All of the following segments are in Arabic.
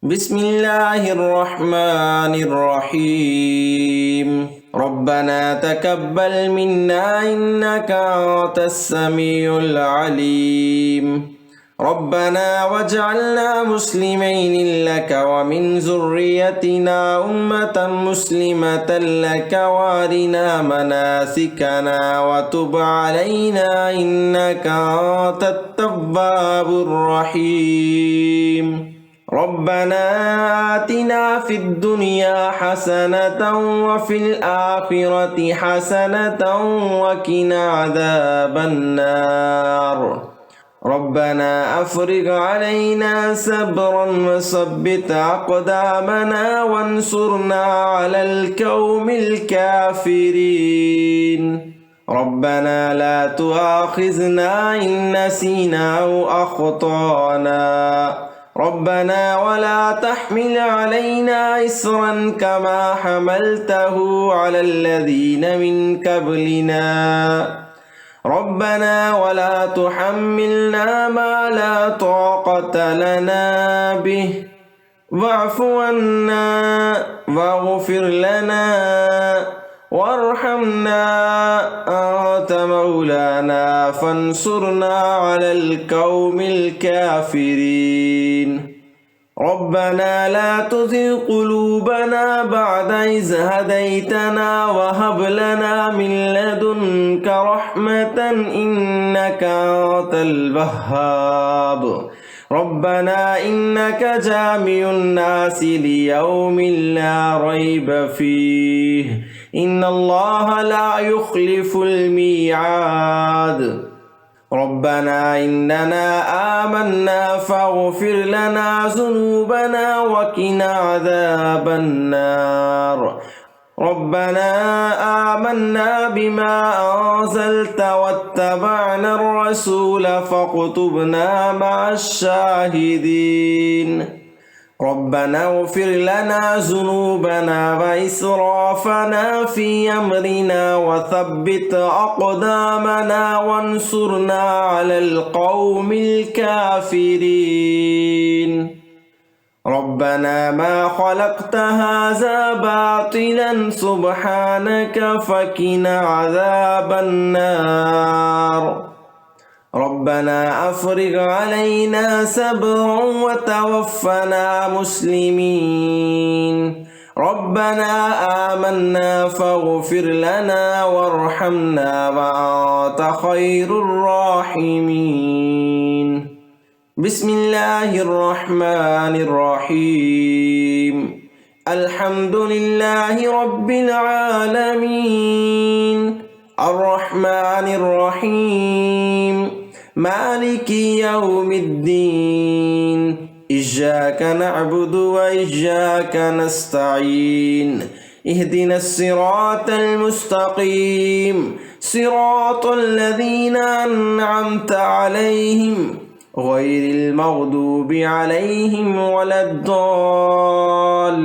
بسم الله الرحمن الرحيم ربنا تقبل منا إنك أنت السميع العليم ربنا واجعلنا مسلمين لك ومن ذريتنا أمة مسلمة لك وارنا مناسكنا وتب علينا إنك أنت التواب الرحيم ربنا آتنا في الدنيا حسنة وفي الآخرة حسنة وقنا عذاب النار ربنا أفرغ علينا صبرا وثبت أقدامنا وانصرنا على القوم الكافرين ربنا لا تؤاخذنا إن نسينا أو أخطأنا ربنا ولا تحمل علينا إصرا كما حملته على الذين من قبلنا ربنا ولا تحملنا ما لا طاقة لنا به واعف عنا واغفر لنا وارحمنا أنت مولانا فانصرنا على القوم الكافرين ربنا لا تزغ قلوبنا بعد إذ هديتنا وهب لنا من لدنك رحمة إنك أنت الوهاب ربنا إنك جامع الناس ليوم لا ريب فيه إن الله لا يخلف الميعاد ربنا إننا آمنا فاغفر لنا ذنوبنا وقنا عذاب النار ربنا آمنا بما أنزلت واتبعنا الرسول فاكتبنا مع الشاهدين ربنا اغفر لنا ذنوبنا وإسرافنا في أمرنا وثبت أقدامنا وانصرنا على القوم الكافرين ربنا ما خلقت هذا باطلا سبحانك فقنا عذاب النار ربنا أفرغ علينا صبرا وتوفنا مسلمين ربنا آمنا فاغفر لنا وارحمنا وأنت خير الراحمين بسم الله الرحمن الرحيم الحمد لله رب العالمين الرحمن الرحيم مالك يوم الدين إياك نعبد وإياك نستعين اهدنا الصراط المستقيم صراط الذين أنعمت عليهم غير المغضوب عليهم ولا الضالين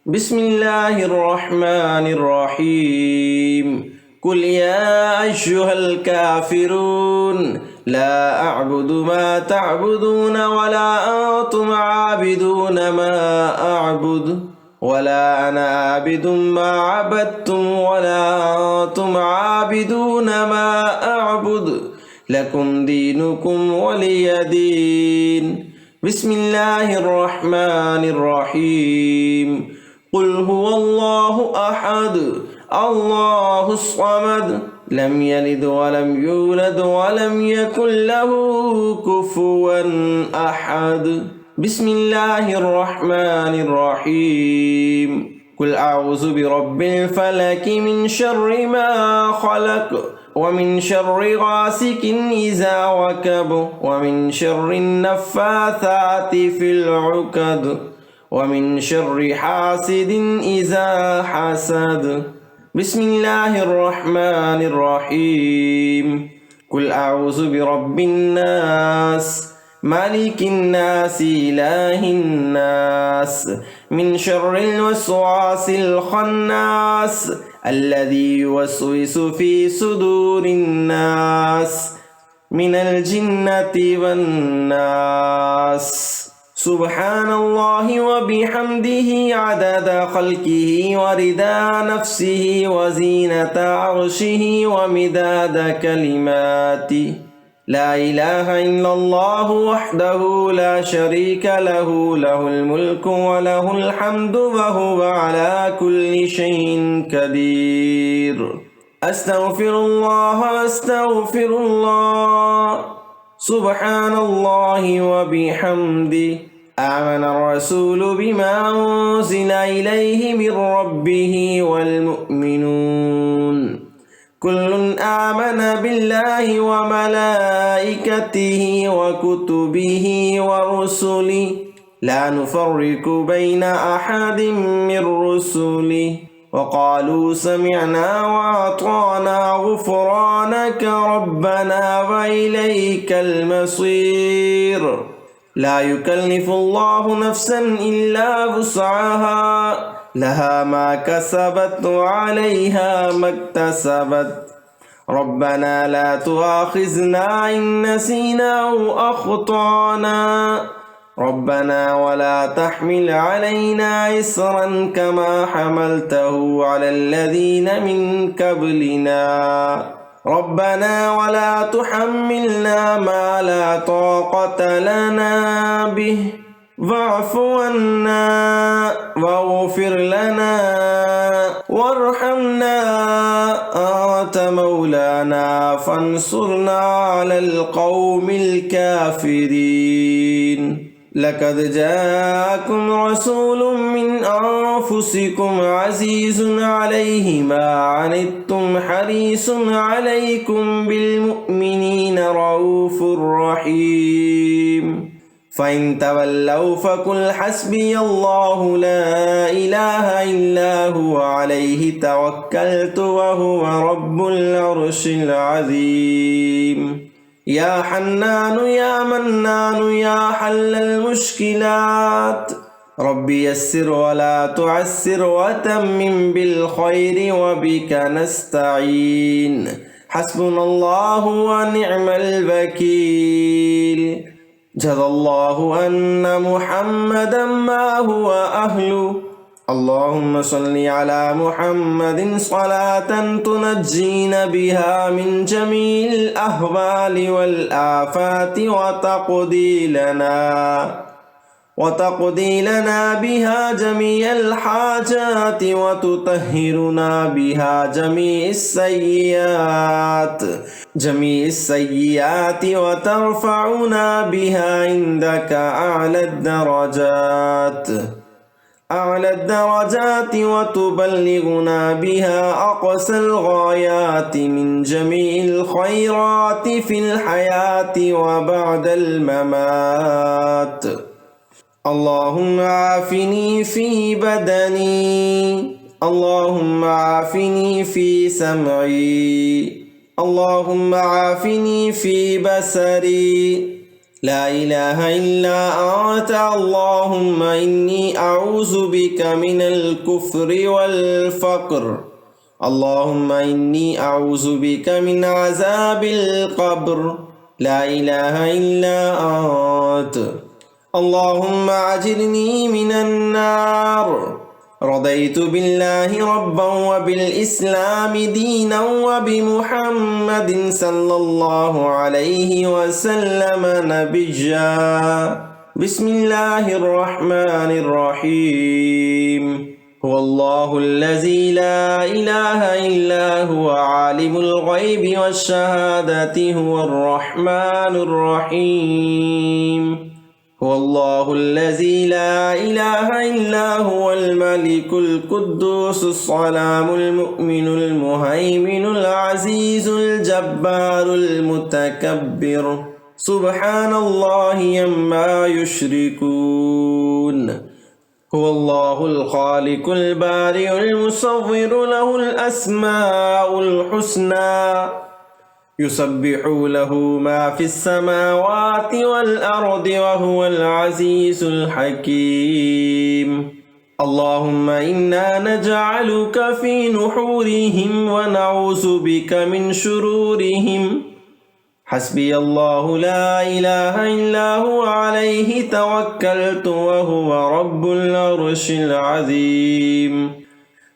بسم الله الرحمن الرحيم قل يا أيها الكافرون لا أعبد ما تعبدون ولا أنتم عابدون ما أعبد ولا أنا عابد ما عبدتم ولا أنتم عابدون ما أعبد لكم دينكم ولي دين بسم الله الرحمن الرحيم قل هو الله أحد الله الصمد لم يلد ولم يولد ولم يكن له كفوا أحد بسم الله الرحمن الرحيم قل أعوذ برب الفلك من شر ما خلق ومن شر غاسق إذا وكب ومن شر النفاثات في العقد ومن شر حاسد إذا حسد بسم الله الرحمن الرحيم قل أعوذ برب الناس مالك الناس إله الناس من شر الوسواس الخناس الذي يوسوس في صدور الناس من الجنة والناس سبحان الله وبحمده عدد خلقه ورضا نفسه وزينة عرشه ومداد كلماته. لا إله إلا الله وحده لا شريك له، له الملك وله الحمد وهو على كل شيء قدير. أستغفر الله أستغفر الله. سبحان الله وبحمده. آمن الرسول بما أنزل إليه من ربه والمؤمنون كل آمن بالله وملائكته وكتبه ورسله لا نفرق بين أحد من رسله وقالوا سمعنا وأطعنا غفرانك ربنا وإليك المصير. لا يكلف الله نفسا إلا وسعها، لها ما كسبت وعليها ما اكتسبت. ربنا لا تؤاخذنا إن نسينا أو أخطأنا، ربنا ولا تحمل علينا إصرا كما حملته على الذين من قبلنا، ربنا ولا تحملنا ما لا طاقة لنا به واعف عنا واغفر لنا وارحمنا أنت مولانا فانصرنا على القوم الكافرين. لقد جاءكم رسول من أنفسكم عزيز عليه ما عنتم حريص عليكم بالمؤمنين رؤوف رحيم. فإن تولوا فقل حسبي الله لا إله إلا هو عليه توكلت وهو رب العرش العظيم. يا حنان يا منان يا حل المشكلات، ربي يسر ولا تعسر وتمم بالخير وبك نستعين. حسبنا الله ونعم الوكيل. جزى الله أن محمدا ما هو أهله. اللهم صل على محمد صلاة تنجينا بها من جميع الأهوال والآفات وتقضي لنا بها جميع الحاجات وتطهرنا بها جميع السيئات وترفعنا بها عندك أعلى الدرجات وتبلغنا بها أقصى الغايات من جميع الخيرات في الحياة وبعد الممات. اللهم عافني في بدني، اللهم عافني في سمعي، اللهم عافني في بصري. لا إله إلا أنت اللهم إني أعوذ بك من الكفر والفقر، اللهم إني أعوذ بك من عذاب القبر. لا إله إلا أنت. اللهم أجرني من النار. رضيت بالله ربا وبالإسلام دينا وبمحمد صلى الله عليه وسلم نبيا. بسم الله الرحمن الرحيم. هو الله الذي لا إله إلا هو عالم الغيب والشهادة هو الرحمن الرحيم. هو الله الذي لا إله إلا هو الملك القدوس السلام المؤمن المهيمن العزيز الجبار المتكبر. سبحان الله عما يشركون. هو الله الخالق البارئ المصور له الأسماء الحسنى يسبح له ما في السماوات والأرض وهو العزيز الحكيم. اللهم إنا نجعلك في نحورهم ونعوذ بك من شرورهم. حسبي الله لا إله إلا هو عليه توكلت وهو رب العرش العظيم.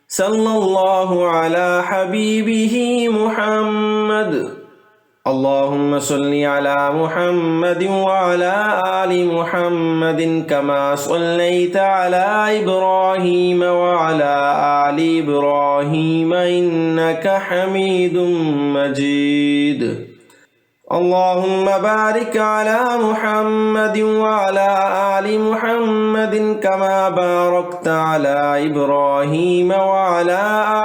صلى الله على حبيبه محمد. اللهم صل على محمد وعلى آل محمد كما صليت على إبراهيم وعلى آل إبراهيم إنك حميد مجيد. اللهم بارك على محمد وعلى آل محمد كما باركت على إبراهيم وعلى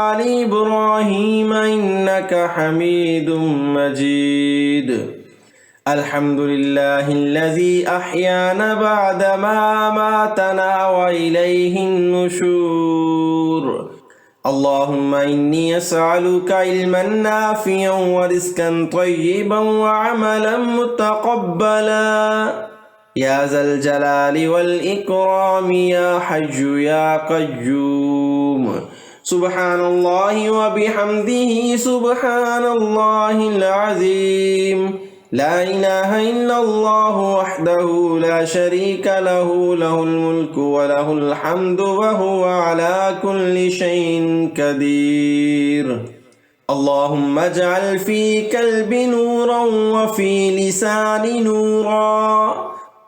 آل إبراهيم إنك حميد مجيد. الحمد لله الذي أحيانا بعدما ماتنا وإليه النشور. اللهم إني أسألك علما نافعا ورزقا طيبا وعملا متقبلا يا ذا الجلال والإكرام يا حي يا قيوم. سبحان الله وبحمده سبحان الله العظيم. لا إله إلا الله وحده لا شريك له، له الملك وله الحمد وهو على كل شيء قدير. اللهم اجعل في قلبي نورا وفي لساني نورا،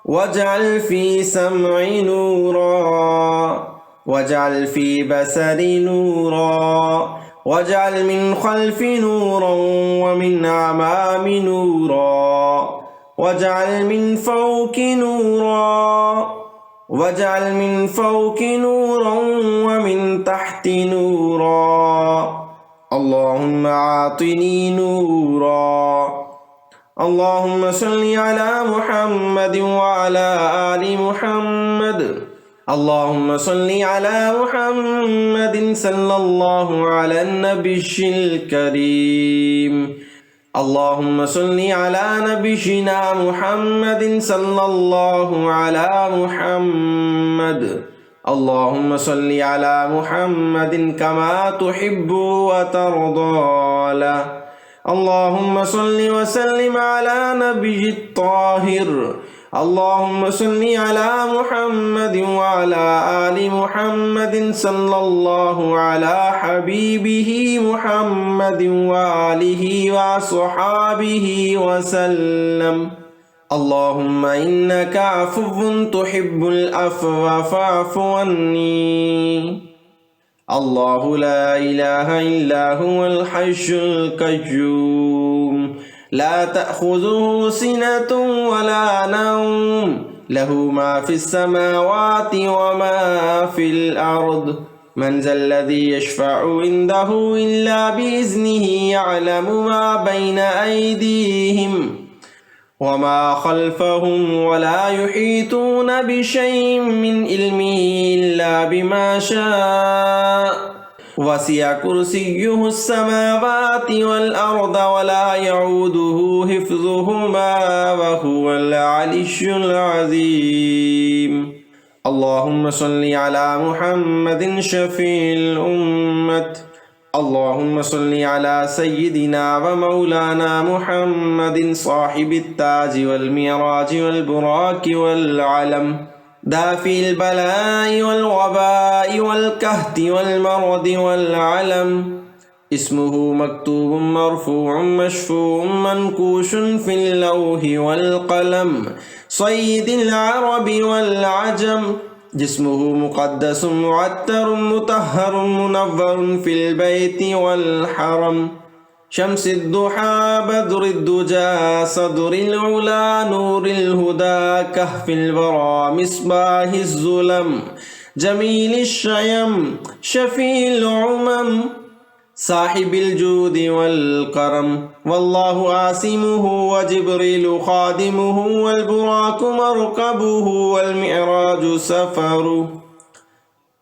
واجعل في سمعي نورا، واجعل في بصري نورا، واجعل من خلفي نورا ومن أمامي نورا، واجعل من فوقي نورا، واجعل من فوقي نورا ومن تحتي نورا. اللهم أعطني نورا. اللهم صل على محمد وعلى آل محمد. اللهم صل على محمد صلى الله على النبي الكريم. اللهم صل على نبينا محمد صلى الله على محمد. اللهم صل على محمد كما تحب وترضى له. اللهم صل وسلم على نبي الطاهر. اللهم صل على محمد وعلى آل محمد صلى الله على حبيبه محمد وآله وصحابه وسلم. اللهم إنك عفو تحب العفو فاعف عني. الله لا إله إلا هو الحي القيوم لا تأخذه سنة ولا نوم، له ما في السماوات وما في الأرض. من ذا الذي يشفع عنده إلا بإذنه، يعلم ما بين أيديهم وما خلفهم ولا يحيطون بشيء من علمه إلا بما شاء. وسع كرسيه السماوات والأرض ولا يعوده حفظهما وهو العلي العظيم. اللهم صل على محمد شفيع الأمة. اللهم صل على سيدنا ومولانا محمد صاحب التاج والمعراج والبراك والعلم، دافي البلاء والوباء والكهت والمرض والعلم. اسمه مكتوب مرفوع مشفوع منكوش في اللوح والقلم، سيد العرب والعجم. جسمه مقدس معتر مطهر منور في البيت والحرم. شمس الضحى بدر الدجى صدر العلا نور الهدى كهف الورى مصباح الظلم جميل الشيم شفيع العمم صاحب الجود والكرم. والله عاصمه وجبريل خادمه والبراق مركبه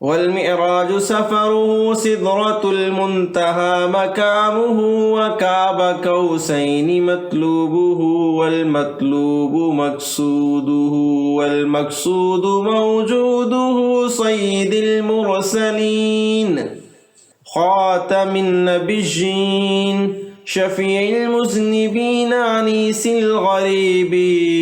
والمعراج سفره سدرة المنتهى مكامه وكعب قوسين مطلوبه والمطلوب مقصوده والمقصود موجوده سيد المرسلين خاتم النبيين شفيع المذنبين عنيس الغريبين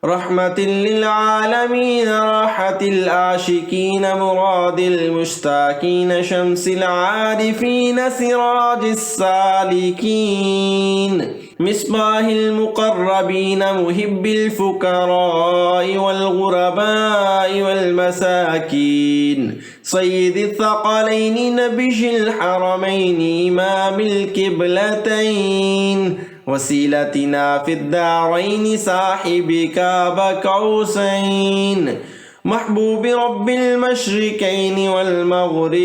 رحمة للعالمين راحة العاشقين مراد المشتاقين شمس العارفين سراج السالكين مصباح المقربين محب الفقراء والغرباء والمساكين سيد الثقلين نبي الحرمين إمام القبلتين وسيلتنا في الدارين صاحب كاب قوسين محبوب رب المشرقين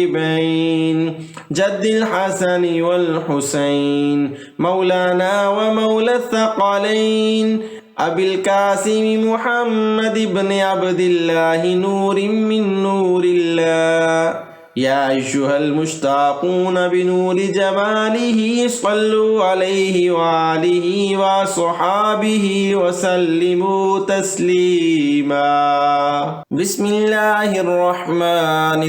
والمغربين جد الحسن والحسين مولانا ومولى الثقلين أبي القاسم محمد بن عبد الله نور من نور الله يا أيها المشتاقون بنور جماله صلوا عليه وآله وصحابه وسلموا تسليما بسم الله الرحمن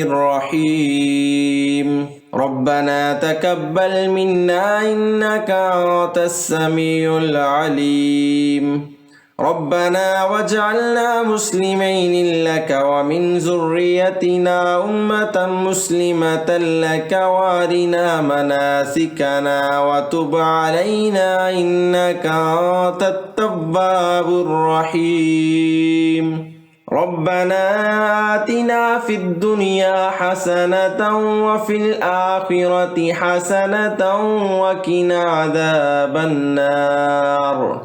الرحيم ربنا تقبل منا إنك أنت السميع العليم ربنا واجعلنا مسلمين لك ومن ذريتنا أمة مسلمة لك وارنا مناسكنا وتب علينا إنك أنت التواب الرحيم ربنا آتنا في الدنيا حسنة وفي الآخرة حسنة وقنا عذاب النار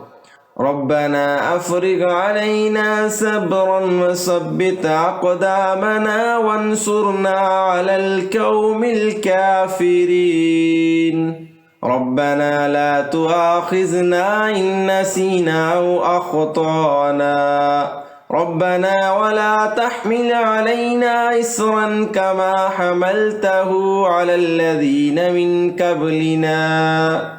ربنا أفرغ علينا صبرا وثبت أقدامنا وانصرنا على القوم الكافرين ربنا لا تؤاخذنا إن نسينا أو أخطأنا ربنا ولا تحمل علينا إصرا كما حملته على الذين من قبلنا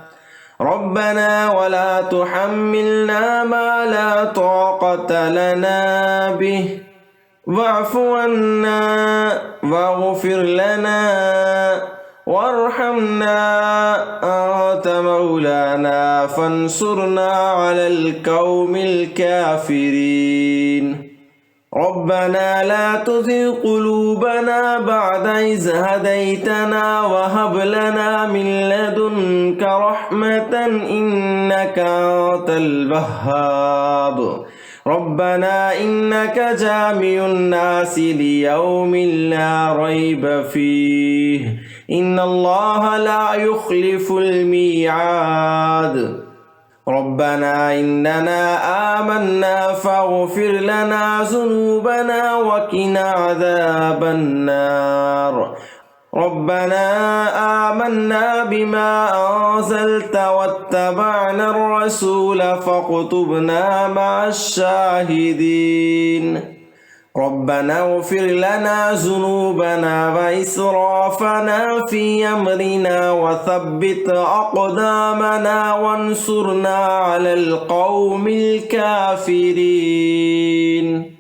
ربنا ولا تحملنا ما لا طاقة لنا به واعف عنا واغفر لنا وارحمنا أنت مولانا فانصرنا على القوم الكافرين ربنا لا تزغ قلوبنا بعد إذ هديتنا وهب لنا من لدنك رحمة إنك أنت الوهاب ربنا إنك جامع الناس ليوم لا ريب فيه إن الله لا يخلف الميعاد ربنا إننا آمنا فاغفر لنا ذنوبنا وقنا عذاب النار ربنا آمنا بما أنزلت واتبعنا الرسول فاكتبنا مع الشاهدين ربنا اغفر لنا ذنوبنا وإسرافنا في أمرنا وثبت أقدامنا وانصرنا على القوم الكافرين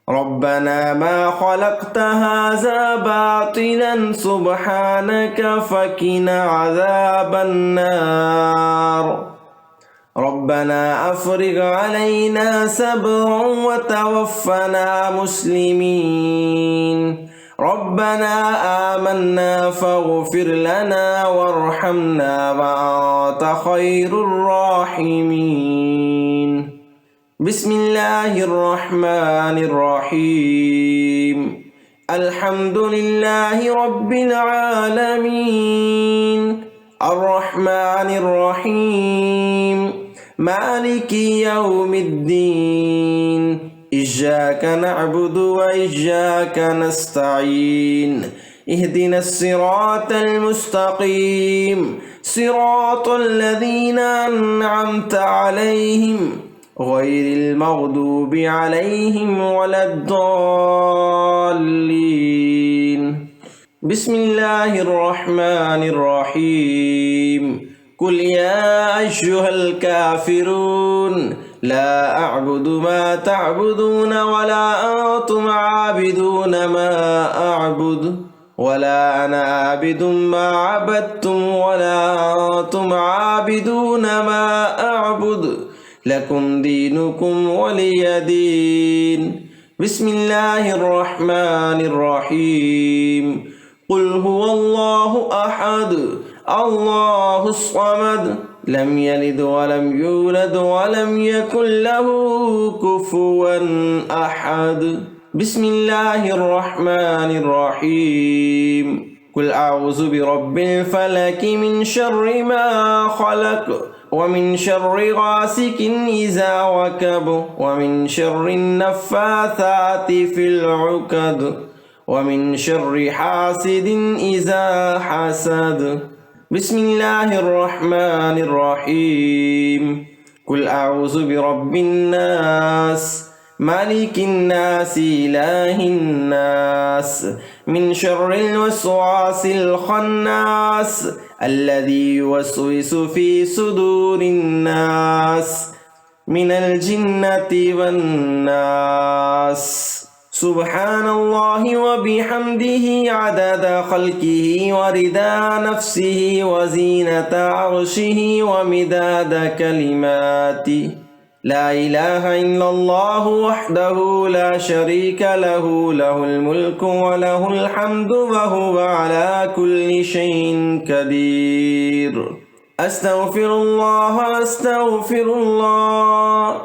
ربنا ما خلقت هذا باطلا سبحانك فقنا عذاب النار ربنا أفرغ علينا صبرا وتوفنا مسلمين ربنا آمنا فاغفر لنا وارحمنا وأنت خير الراحمين بسم الله الرحمن الرحيم الحمد لله رب العالمين الرحمن الرحيم مالك يوم الدين إياك نعبد وإياك نستعين اهدنا الصراط المستقيم صراط الذين أنعمت عليهم غير المغضوب عليهم ولا الضالين بسم الله الرحمن الرحيم قل يا أيها الكافرون لا أعبد ما تعبدون ولا أنتم عابدون ما أعبد ولا أنا عابد ما عبدتم ولا أنتم عابدون ما أعبد لكم دينكم ولي دين. بسم الله الرحمن الرحيم. قل هو الله أحد الله الصمد لم يلد ولم يولد ولم يكن له كفوا أحد. بسم الله الرحمن الرحيم. قل أعوذ برب الفلك من شر ما خلق ومن شر غاسق إذا وكب ومن شر النفاثات في العقد ومن شر حاسد إذا حسد. بسم الله الرحمن الرحيم. قل أعوذ برب الناس مالك الناس إله الناس من شر الوسواس الخناس الذي يوسوس في صدور الناس من الجنة والناس. سبحان الله وبحمده عدد خلقه ورضا نفسه وزينة عرشه ومداد كلماته. لا إله إلا الله وحده لا شريك له له الملك وله الحمد وهو على كل شيء قدير. أستغفر الله أستغفر الله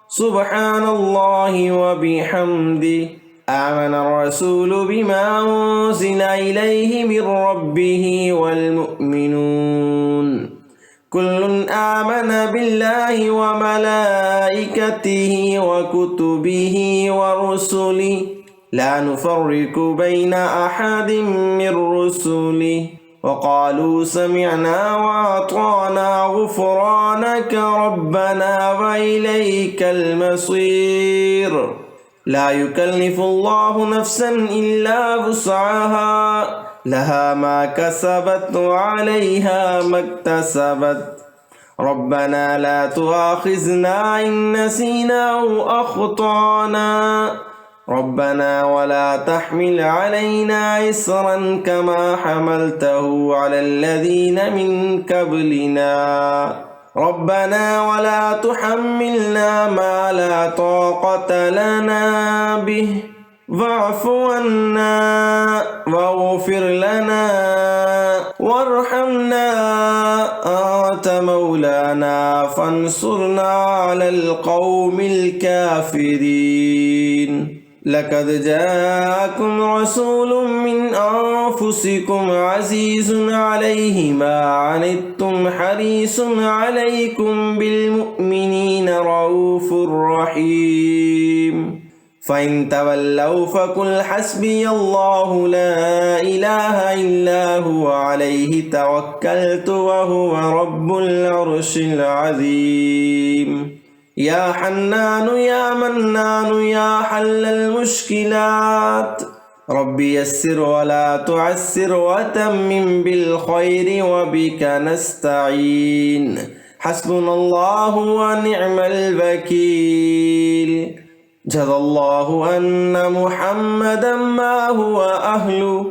سبحان الله وبحمده. آمن الرسول بما أنزل إليه من ربه والمؤمنون كل آمن بالله وملائكته وكتبه ورسله لا نفرق بين أحد من رسله وقالوا سمعنا وأطعنا غفرانك ربنا وإليك المصير. لا يكلف الله نفسا إلا وسعها لها ما كسبت وعليها ما اكتسبت. ربنا لا تؤاخذنا إن نسينا أو أخطأنا ربنا ولا تحمل علينا إصرا كما حملته على الذين من قبلنا ربنا ولا تحملنا ما لا طاقة لنا به واعف عنا واغفر لنا وارحمنا أنت مولانا فانصرنا على القوم الكافرين. لقد جاءكم رسول من أنفسكم عزيز عليه ما عنتم حريص عليكم بالمؤمنين رؤوف رحيم. فإن تولوا فقل حسبي الله لا إله إلا هو عليه توكلت وهو رب العرش العظيم. يا حنان يا منان يا حل المشكلات ربي يسر ولا تعسر وتمم بالخير وبك نستعين. حسبنا الله ونعم الوكيل. جزى الله أن محمدا ما هو أهله.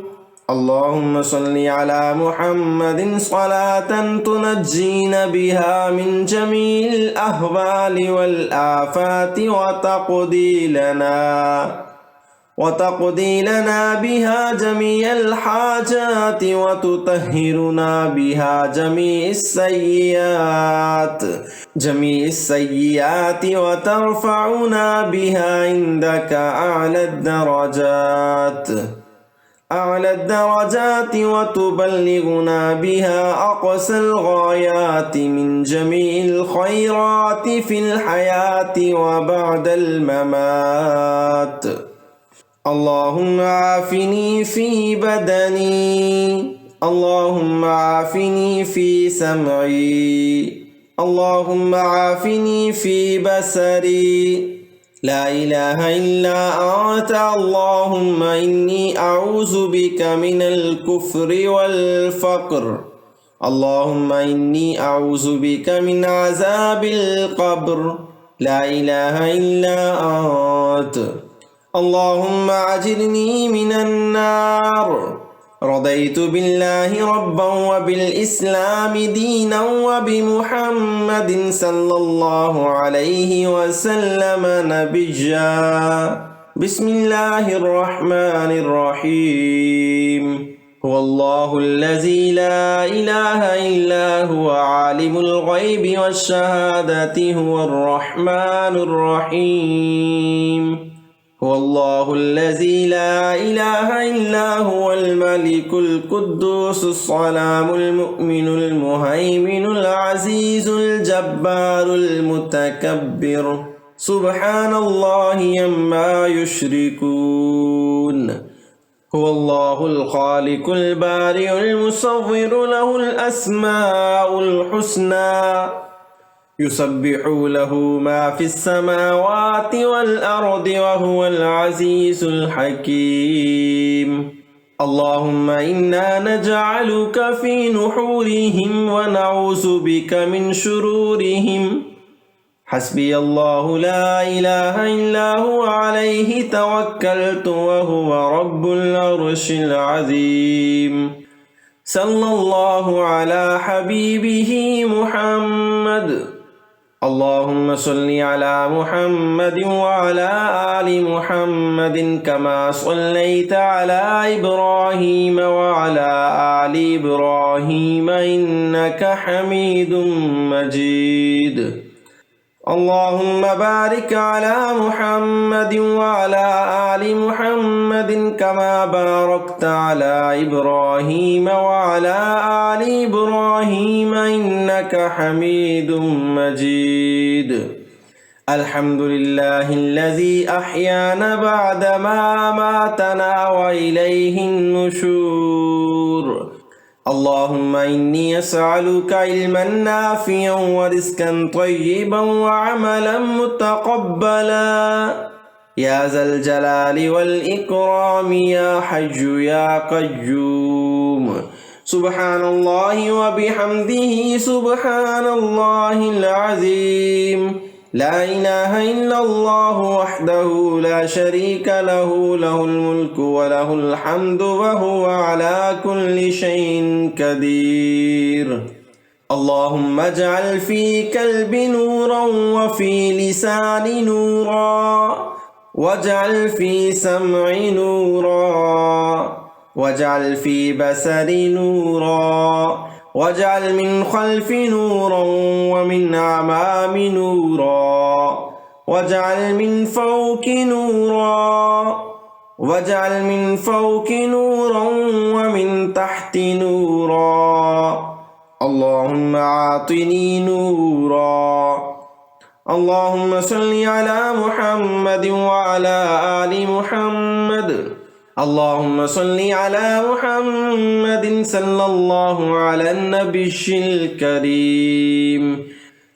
اللهم صل على محمد صلاة تنجينا بها من جميع الأهوال والآفات وتقضي لنا بها جميع الحاجات وتطهرنا بها جميع السيئات وترفعنا بها عندك أعلى الدرجات وتبلغنا بها أقصى الغايات من جميع الخيرات في الحياة وبعد الممات. اللهم عافني في بدني اللهم عافني في سمعي اللهم عافني في بصري. لا إله إلا أنت اللهم إني أعوذ بك من الكفر والفقر. اللهم إني أعوذ بك من عذاب القبر. لا إله إلا أنت. اللهم أجرني من النار. رضيت بالله ربا وبالإسلام دينا وبمحمد صلى الله عليه وسلم نبيا. بسم الله الرحمن الرحيم. هو الله الذي لا إله إلا هو عالم الغيب والشهادة هو الرحمن الرحيم. هو الله الذي لا إله إلا هو الملك القدوس السلام المؤمن المهيمن العزيز الجبار المتكبر سبحان الله عما يشركون. هو الله الخالق البارئ المصور له الأسماء الحسنى يسبح له ما في السماوات والأرض وهو العزيز الحكيم. اللهم إنا نجعلك في نحورهم ونعوذ بك من شرورهم. حسبي الله لا إله إلا هو عليه توكلت وهو رب العرش العظيم. صلى الله على حبيبه محمد. اللهم صل على محمد وعلى آل محمد كما صليت على إبراهيم وعلى آل إبراهيم إنك حميد مجيد. اللهم بارك على محمد وعلى آل محمد كما باركت على إبراهيم وعلى آل إبراهيم إنك حميد مجيد. الحمد لله الذي أحيانا بعدما أماتنا وإليه النشور. اللهم إني أسألك علما نافعا ورزقا طيبا وعملا متقبلا يا ذا الجلال والإكرام يا حي يا قيوم. سبحان الله وبحمده سبحان الله العظيم. لا إله إلا الله وحده لا شريك له له الملك وله الحمد وهو على كل شيء قدير. اللهم اجعل في قلبي نورا وفي لساني نورا واجعل في سمعي نورا واجعل في بصري نورا واجعل من خلفي نورا ومن أمامي نورا واجعل من فوقي نورا واجعل من فوقي نورا ومن تحتي نورا. اللهم أعطني نورا. اللهم صل على محمد وعلى آل محمد. اللهم صل على محمد صلى الله على النبي الكريم.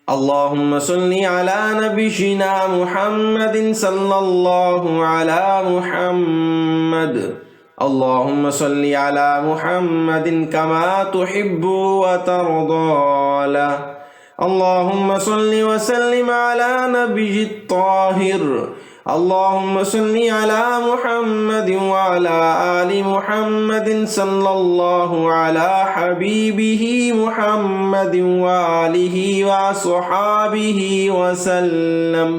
اللهم صل على نبينا محمد صلى الله على محمد. اللهم صل على محمد كما تحب وترضى له. اللهم صل وسلم على نبي الطاهر. اللهم صل على محمد وعلى آل محمد صلى الله على حبيبه محمد وآله وصحابه وسلم.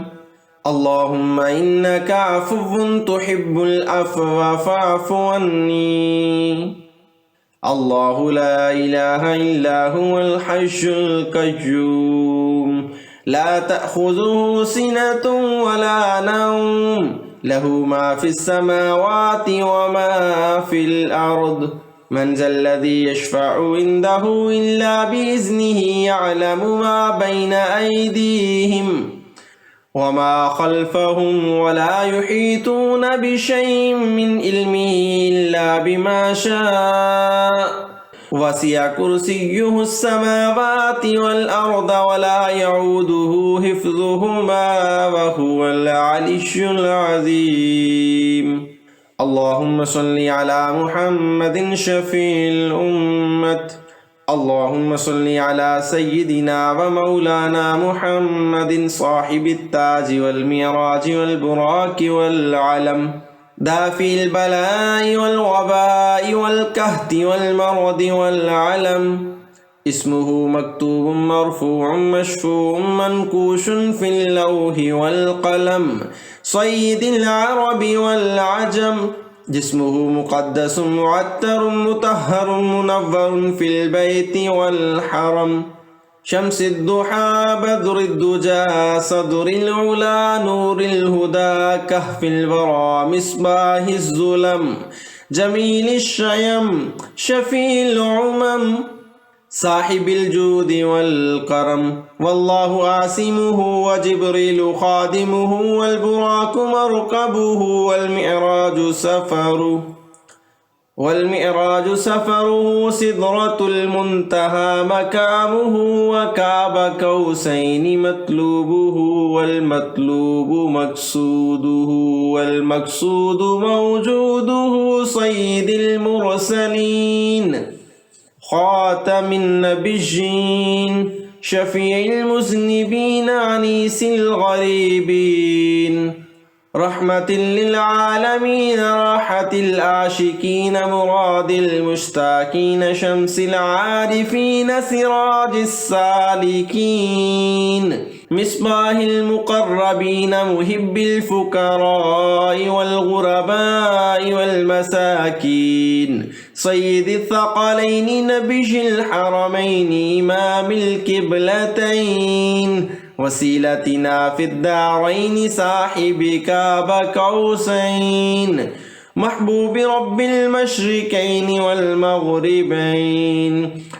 اللهم إنك عفو تحب العفو فاعف عني. الله لا إله إلا هو الحي القيوم لا تأخذه سنة ولا نوم له ما في السماوات وما في الأرض. من ذا الذي يشفع عنده إلا بإذنه يعلم ما بين أيديهم وما خلفهم ولا يحيطون بشيء من علمه إلا بما شاء. وسع كرسيه السماوات والأرض ولا يعوده حفظهما وهو العلي العظيم. اللهم صل على محمد شفيع الأمة. اللهم صل على سيدنا ومولانا محمد صاحب التاج والمعراج والبراق والعلم. دافي البلاء والوباء والكهت والمرض والعلم. اسمه مكتوب مرفوع مشفوع منكوش في اللوح والقلم. سيد العرب والعجم. جسمه مقدس معتر مطهر منور في البيت والحرم. شمس الضحى بدر الدجى صدر العلا نور الهدى كهف الورى مصباح الظلم. جميل الشيم شفيع العمم صاحب الجود والكرم. والله عاصمه وجبريل خادمه والبراق مركبه والمعراج سفره سدرة المنتهى مكامه وكعب قوسين مطلوبه والمطلوب مقصوده والمقصود موجوده. سيد المرسلين خاتم النبيين شفيع المذنبين عنيس الغريبين. رحمة للعالمين راحة العاشقين مراد المشتاقين. شمس العارفين سراج السالكين. مصباح المقربين محب الفقراء والغرباء والمساكين. سيد الثقلين نبي الحرمين إمام القبلتين. وسيلتنا في الدارين صاحب كعب قوسين. محبوب رب المشرقين والمغربين.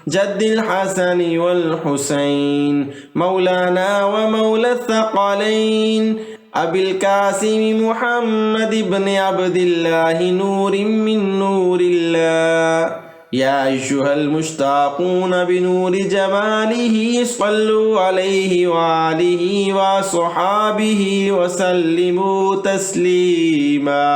جد الحسن والحسين مولانا ومولى الثقلين. أبي القاسم محمد بن عبد الله نور من نور الله. يا أيها المشتاقون بنور جماله صلوا عليه وآله وصحابه وسلموا تسليما.